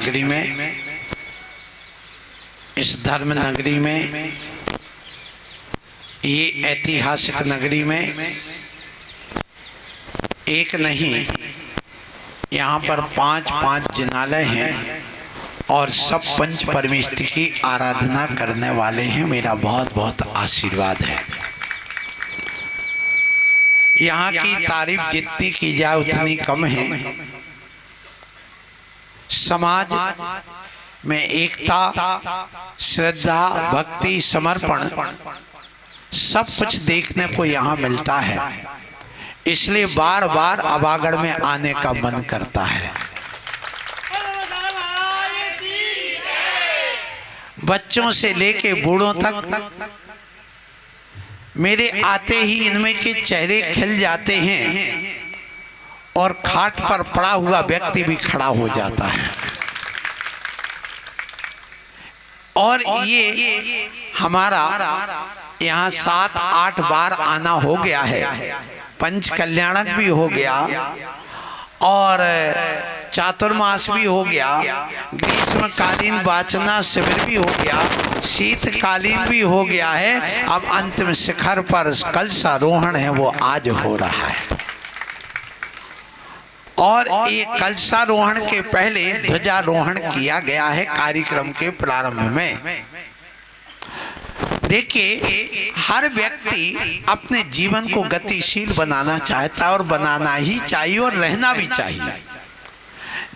नगरी में, इस धर्म नगरी में, ये ऐतिहासिक नगरी में एक नहीं, यहाँ पर पांच जिनालय हैं और सब पंच परमेष्टि की आराधना करने वाले हैं। मेरा बहुत बहुत आशीर्वाद है। यहाँ की तारीफ जितनी की जाए उतनी कम है। समाज में एकता, श्रद्धा, भक्ति, समर्पण सब कुछ देखने को यहाँ मिलता है। इसलिए बार बार अभागढ़ में आने का मन करता है। बच्चों से लेके बूढ़ों तक मेरे आते ही इनमें के चेहरे खिल जाते हैं और खाट पर पड़ा हुआ व्यक्ति भी खड़ा हो जाता है। और ये हमारा यहाँ 7-8 बार आना हो गया है। पंच कल्याणक भी हो गया और चातुर्मास भी हो गया, ग्रीष्मकालीन वाचना शिविर भी हो गया, शीतकालीन भी हो गया है। अब अंतिम शिखर पर कलशारोहण है, वो आज हो रहा है। और ये कलशारोहण के पहले ध्वजारोहण किया गया है कार्यक्रम के प्रारंभ में। देखिए, हर व्यक्ति अपने जीवन को गतिशील बनाना चाहता है और बनाना ही चाहिए और रहना भी चाहिए।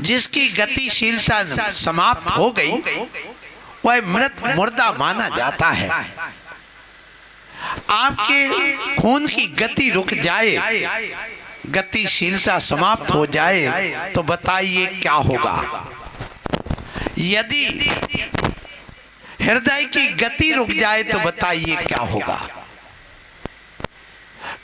जिसकी गतिशीलता समाप्त हो गई वह मृत मुर्दा माना जाता है। आपके खून की गति रुक जाए, गतिशीलता समाप्त हो जाए तो बताइए क्या होगा। यदि हृदय की गति रुक जाए तो बताइए क्या होगा।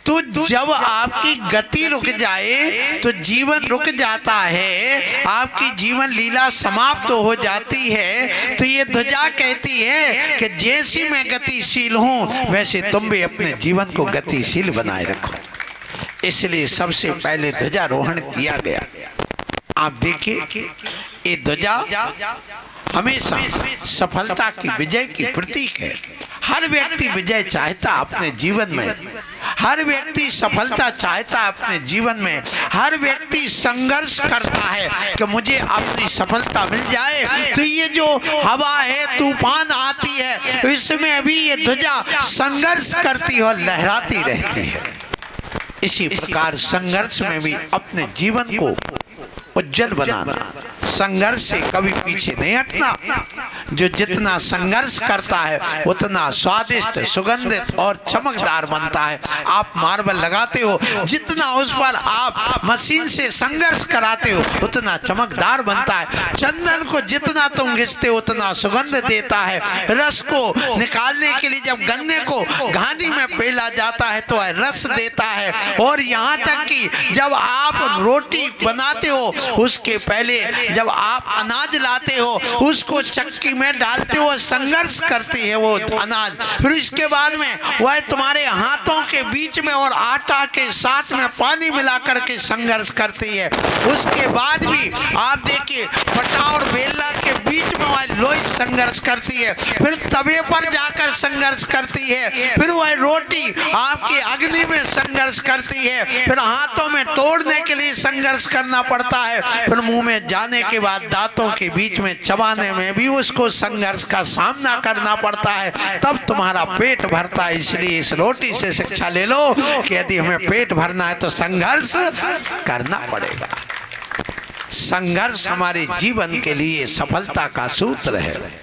तो जब आपकी गति रुक जाए तो जीवन रुक जाता है, आपकी जीवन लीला समाप्त हो जाती है। तो ये ध्वजा कहती है कि जैसी मैं गतिशील हूं वैसे तुम भी अपने जीवन को गतिशील बनाए रखो। इसलिए सबसे पहले ध्वजारोहण किया गया। आप देखिए, ये ध्वजा हमेशा सफलता की, विजय की प्रतीक है। हर व्यक्ति विजय चाहता अपने जीवन में, हर व्यक्ति सफलता चाहता अपने जीवन में, हर व्यक्ति संघर्ष करता है कि मुझे अपनी सफलता मिल जाए। तो ये जो हवा है, तूफान आती है, इसमें भी ये ध्वजा संघर्ष करती है और लहराती रहती है। इसी प्रकार संघर्ष में भी अपने जीवन को उज्जवल बनाना, संघर्ष से कभी पीछे नहीं हटना। जो जितना संघर्ष करता है उतना स्वादिष्ट, सुगंधित और चमकदार बनता है। आप मार्बल लगाते हो, जितना उस पर आप मशीन से संघर्ष कराते हो उतना चमकदार बनता है। चंदन को जितना तुम घिसते हो उतना सुगंध देता है। रस को निकालने के लिए जब गन्ने को घानी में पेला जाता है तो रस देता है। और यहाँ तक कि जब आप रोटी बनाते हो उसके पहले जब आप अनाज लाते हो उसको चक्की में डालते हो, संघर्ष करती है वो अनाज। फिर इसके बाद में वह तुम्हारे हाथों के बीच में और आटा के साथ में पानी मिला करके संघर्ष करती है। उसके बाद भी आप देखिए, फटा और बेला के बीच में वह लोई संघर्ष करती है। फिर तवे पर जाकर संघर्ष करती है। फिर वह रोटी आपके अग्नि में संघर्ष करती है। फिर हाथों में तोड़ने के लिए संघर्ष करना पड़ता है। फिर मुंह में जाने के बाद दांतों के बीच में चबाने में भी उसको संघर्ष का सामना करना पड़ता है, तब तुम्हारा पेट भरता है। इसलिए इस रोटी से शिक्षा ले लो कि यदि हमें पेट भरना है तो संघर्ष करना पड़ेगा। संघर्ष हमारे जीवन के लिए सफलता का सूत्र है।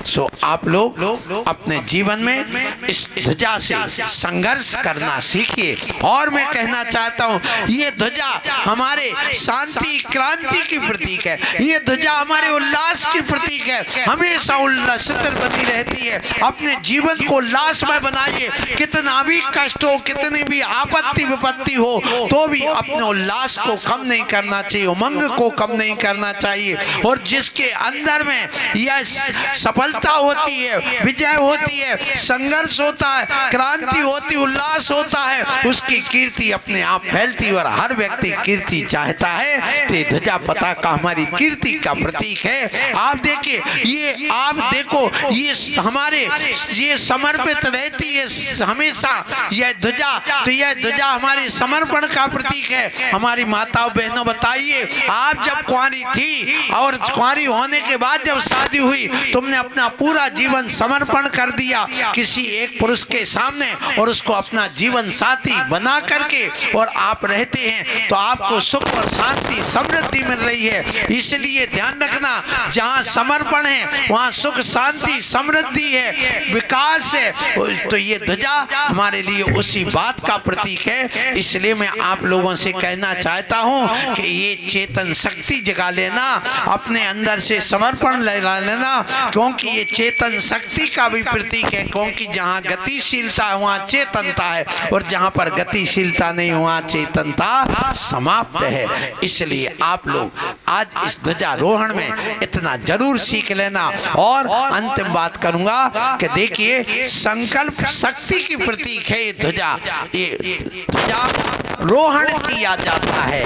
सो आप लोग अपने जीवन में इस ध्वजा से संघर्ष करना सीखिए। और मैं कहना चाहता हूँ, ये ध्वजा हमारे शांति क्रांति की प्रतीक है। ये ध्वजा हमारे उल्लास की प्रतीक है। हमेशा उल्लासित बनी रहती है। अपने जीवन को उल्लासमय बनाइए। कितना भी कष्ट हो, कितनी भी आपत्ति विपत्ति हो, तो भी अपने उल्लास को कम नहीं करना चाहिए, उमंग को कम नहीं करना चाहिए। और जिसके अंदर में यह सफल सफलता होती है, विजय होती है, संघर्ष होता है, क्रांति होती, उल्लास होता है, उसकी कीर्ति अपने आप फैलती है और हर व्यक्ति कीर्ति चाहता है। तो ध्वजा पताका हमारी कीर्ति का प्रतीक है है। आप देखिए, ये आप देखो, ये हमारे ये समर्पित रहती है हमेशा यह ध्वजा। तो यह ध्वजा हमारे समर्पण का प्रतीक है। हमारी माताओं बहनों, बताइए, आप जब कुंवारी थी और कुंवारी होने के बाद जब शादी हुई, तुमने अपना पूरा जीवन समर्पण कर दिया किसी एक पुरुष के सामने और उसको अपना जीवन साथी बना करके और आप रहते हैं, तो आपको सुख और शांति समृद्धि मिल रही है। इसलिए ध्यान रखना, जहाँ समर्पण है वहाँ सुख शांति समृद्धि है, विकास है। तो ये ध्वजा हमारे लिए उसी बात का प्रतीक है। इसलिए मैं आप लोगों से कहना चाहता हूँ कि ये चेतन शक्ति जगा लेना, अपने अंदर से समर्पण लगा लेना, क्योंकि ये चेतन शक्ति का भी प्रतीक है। क्योंकि जहाँ गतिशीलता है वहाँ चेतनता है, और जहाँ पर गतिशीलता नहीं वहाँ चेतनता समाप्त है। इसलिए आप लोग आज इस ध्वजारोहण में इतना जरूर सीख लेना। और अंतिम बात करूंगा कि देखिए, संकल्प शक्ति की प्रतीक है ये ध्वजा। ये ध्वजारोहण किया जाता है,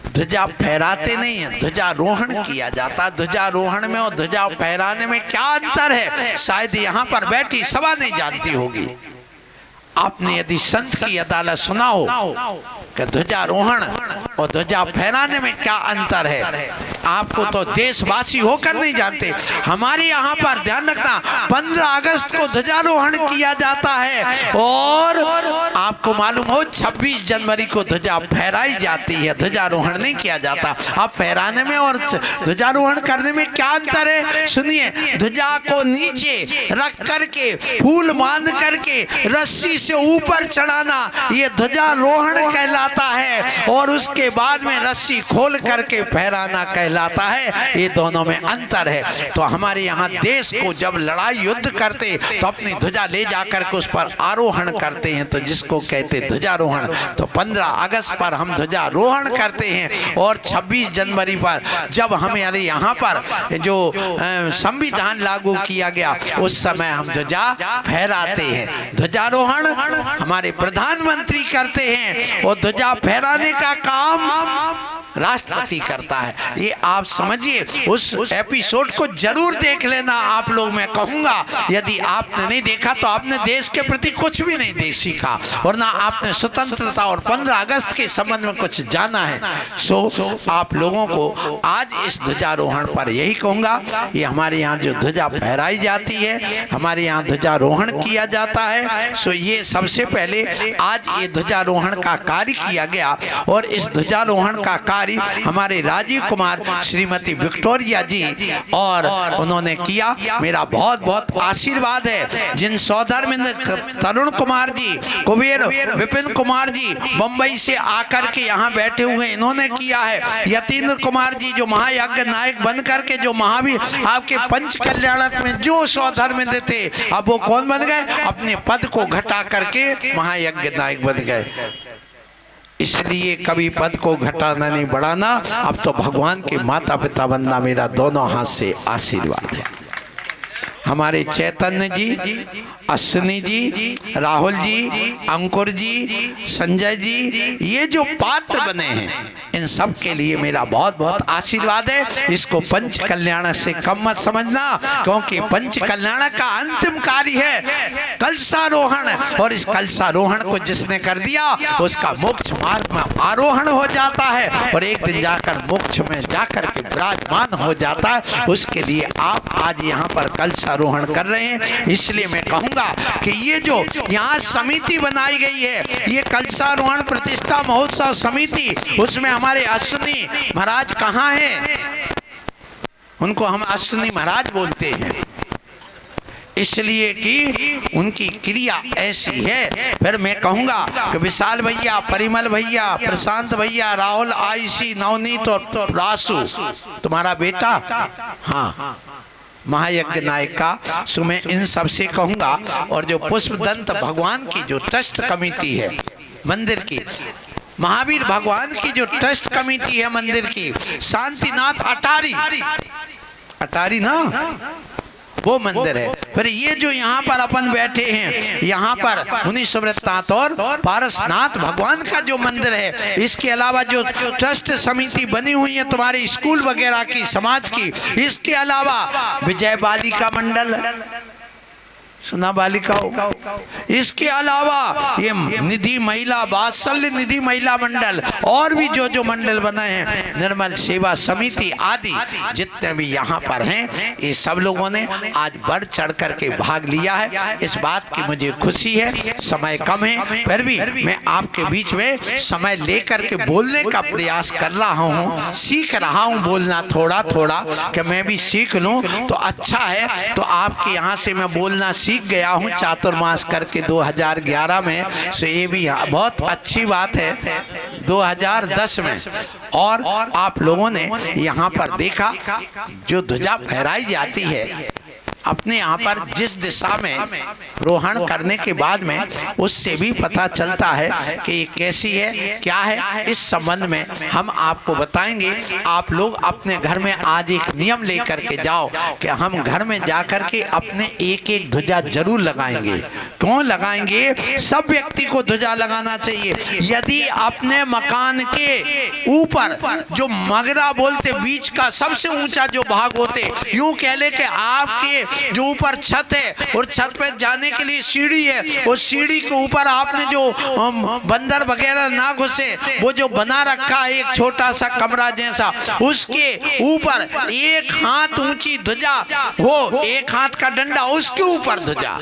ध्वजा फहराते नहीं है, ध्वजारोहण किया जाता। ध्वजारोहण में और ध्वजा फहराने में क्या अंतर है, शायद यहाँ पर बैठी सभा नहीं जानती होगी। आपने यदि संत की अदालत सुना हो कि ध्वजारोहण और ध्वजा फहराने में क्या अंतर है, आपको तो देशवासी होकर नहीं जानते। हमारे यहाँ पर ध्यान रखना, 15 अगस्त को ध्वजारोहण किया जाता है, और आपको मालूम हो 26 जनवरी को ध्वजा फहराई जाती है, ध्वजारोहण नहीं किया जाता। अब फहराने में और ध्वजारोहण करने में क्या अंतर है, सुनिए। ध्वजा को नीचे रख करके फूल बांध करके रस्सी से ऊपर चढ़ाना, ये ध्वजारोहण कहलाता है, और उसके बाद में रस्सी खोल करके फहराना कहलाता है। ये दोनों में अंतर है। तो हमारे यहाँ देश को जब लड़ाई युद्ध करते तो अपनी ध्वजा ले जाकर के उस पर आरोहण करते हैं, तो जिसको कहते ध्वजारोहण। तो 15 अगस्त पर हम ध्वजारोहण करते हैं, और 26 जनवरी पर जब हमारे यहाँ पर जो संविधान लागू किया गया उस समय हम ध्वजा फहराते हैं। ध्वजारोहण हमारे प्रधानमंत्री करते हैं, और ध्वजा फहराने का काम राष्ट्रपति करता है। ये आप समझिए, उस एपिसोड को जरूर देख लेना आप लोग। मैं कहूँगा यदि आपने नहीं देखा तो आपने देश के प्रति कुछ भी नहीं सीखा, और ना आपने स्वतंत्रता और 15 अगस्त के संबंध में कुछ जाना है। सो आप लोगों को आज इस ध्वजारोहण पर यही कहूँगा, ये हमारे यहाँ जो ध्वजा फहराई जाती है, हमारे यहाँ ध्वजारोहण किया जाता है। सो ये सबसे पहले आज ये ध्वजारोहण का कार्य किया गया, और इस ध्वजारोहण का कार्य हमारे राजीव कुमार श्रीमती विक्टोरिया जी और उन्होंने किया। मेरा बहुत बहुत आशीर्वाद है। जिन सौधर्मिंद तरुण कुमार जी, कुबेर विपिन कुमार जी मुंबई से आकर के यहाँ बैठे हुए, इन्होंने किया है। यतीन्द्र कुमार जी जो महायज्ञ नायक बन करके जो महावीर आपके पंच कल्याणक में जो सौधर्मिंद थे, अब वो कौन बन गए, अपने पद को घटा करके महायज्ञ नायक बन गए। इसलिए कभी पद को घटाना नहीं बढ़ाना। अब तो भगवान के माता पिता बनना मेरा दोनों हाथ से आशीर्वाद है। हमारे चैतन्य जी, अश्विनी जी, राहुल जी, अंकुर जी, संजय जी, ये जो पात्र बने हैं, इन सब के लिए मेरा बहुत बहुत आशीर्वाद है। इसको पंच कल्याण से कम मत समझना, क्योंकि पंच कल्याण का अंतिम कार्य है कलशारोहण, और इस कलशारोहण को जिसने कर दिया उसका मोक्ष मार्ग में आरोहण हो जाता है, और एक दिन जाकर मोक्ष में जाकर के विराजमान हो जाता है। उसके लिए आप आज यहाँ पर कलशारोहण कर रहे हैं। इसलिए मैं कहूँगा कि ये जो यहाँ समिति बनाई गई है, ये कलशारोहण प्रतिष्ठा महोत्सव समिति, उसमें हमारे अश्विनी महाराज कहाँ हैं, उनको हम अश्विनी महाराज बोलते हैं, इसलिए कि उनकी क्रिया ऐसी है। फिर मैं कहूँगा कि विशाल भैया, परिमल भैया, प्रशांत भैया, राहुल, आईसी, नवनीत और रासू तुम्हारा बेटा, हाँ, महायज्ञ नायक का। सो मैं इन सब से कहूँगा, और जो पुष्पदंत भगवान की जो ट्रस्ट कमेटी है मंदिर की, महावीर भगवान की जो ट्रस्ट कमेटी है मंदिर की, शांतिनाथ अटारी ना वो मंदिर है, फिर ये जो यहाँ पर अपन बैठे हैं, यहाँ पर मुनि सुव्रतनाथ और पारसनाथ भगवान का जो मंदिर है, इसके अलावा जो ट्रस्ट समिति बनी हुई है तुम्हारे स्कूल वगैरह की, समाज की, इसके अलावा विजय बालिका मंडल, सुना बालिका हो, इसके अलावा ये निधि महिला, वात्सल्य निधि महिला मंडल, और भी जो जो मंडल बने हैं, निर्मल सेवा समिति आदि जितने भी यहाँ पर हैं, ये सब लोगों ने आज बढ़ चढ़ करके भाग लिया है। इस बात की मुझे खुशी है। समय कम है, फिर भी मैं आपके बीच में समय लेकर के बोलने का प्रयास कर रहा हूँ, सीख रहा हूँ बोलना थोड़ा थोड़ा, कि मैं भी सीख लूँ तो अच्छा है। तो आपके यहाँ से मैं बोलना सीख गया हूँ चातुर्मास करके 2011 में, सो ये भी बहुत अच्छी बात है। 2010 में और आप लोगों ने यहाँ पर देखा जो ध्वजा फहराई जाती है अपने यहाँ पर जिस दिशा में रोहण करने के बाद में, उससे भी पता चलता है कि ये कैसी है, क्या है। इस संबंध में हम आपको बताएंगे। आप लोग अपने घर में आज एक नियम लेकर के जाओ कि हम घर में जाकर के अपने एक एक ध्वजा जरूर लगाएंगे। क्यों लगाएंगे? सब व्यक्ति को ध्वजा लगाना चाहिए। यदि अपने मकान के ऊपर जो मगरा बोलते बीच का सबसे ऊंचा जो भाग होते, यूं कह ले कि आपके जो ऊपर छत है और छत पे जाने के लिए सीढ़ी है, वो सीढ़ी के ऊपर आपने जो बंदर वगैरह ना घुसे, वो जो बना रखा है एक छोटा सा कमरा जैसा, उसके ऊपर एक हाथ ऊंची ध्वजा हो, एक हाथ का डंडा, उसके ऊपर ध्वजा,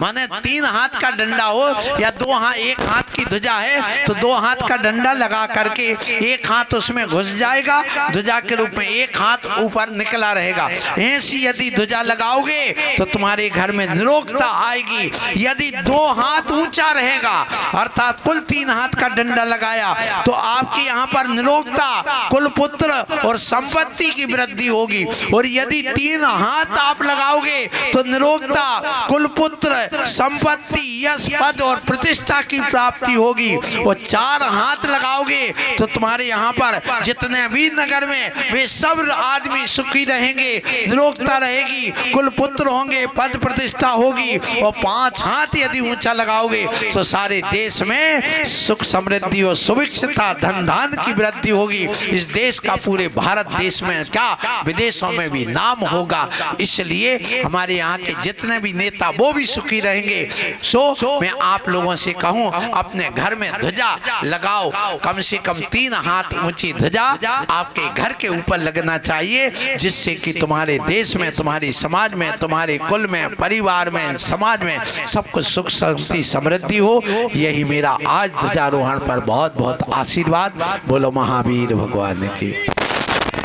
माने 3 हाथ का डंडा हो या 2 हाथ, एक हाथ की ध्वजा है तो 2 हाथ का डंडा लगा करके एक हाथ उसमें घुस जाएगा ध्वजा के रूप में, एक हाथ ऊपर निकला रहेगा। ऐसी यदि ध्वजा लगाओगे तो तुम्हारे घर में निरोगता आएगी। यदि 2 हाथ ऊंचा रहेगा, अर्थात कुल 3 हाथ का डंडा लगाया, तो आपके यहाँ पर निरोगता, कुल पुत्र और संपत्ति की वृद्धि होगी। और यदि 3 हाथ आप लगाओगे तो निरोगता, कुल पुत्र, संपत्ति, यश, पद और प्रतिष्ठा की प्राप्ति होगी। और 4 हाथ लगाओगे तो तुम्हारे यहाँ पर जितने भी नगर में वे सब आदमी सुखी रहेंगे, निरोगता रहेगी, कुल पुत्र होंगे, पद प्रतिष्ठा होगी। और 5 हाथ यदि ऊंचा लगाओगे तो सारे देश में सुख समृद्धि और सुभिक्षता, धन धान की वृद्धि होगी। इस देश का पूरे भारत देश में क्या विदेशों में भी नाम होगा। इसलिए हमारे यहाँ के जितने भी नेता वो भी सुखी रहेंगे। सो मैं आप लोगों से कहूं, अपने घर में ध्वजा लगाओ, कम से कम 3 हाथ ऊंची ध्वजा आपके घर के ऊपर लगना चाहिए, जिससे कि तुम्हारे देश में, तुम्हारी समाज में, तुम्हारे कुल में, परिवार में, समाज में सब कुछ सुख शांति समृद्धि हो। यही मेरा आज ध्वजारोहण पर बहुत बहुत आशीर्वाद। बोलो महावीर भगवान की।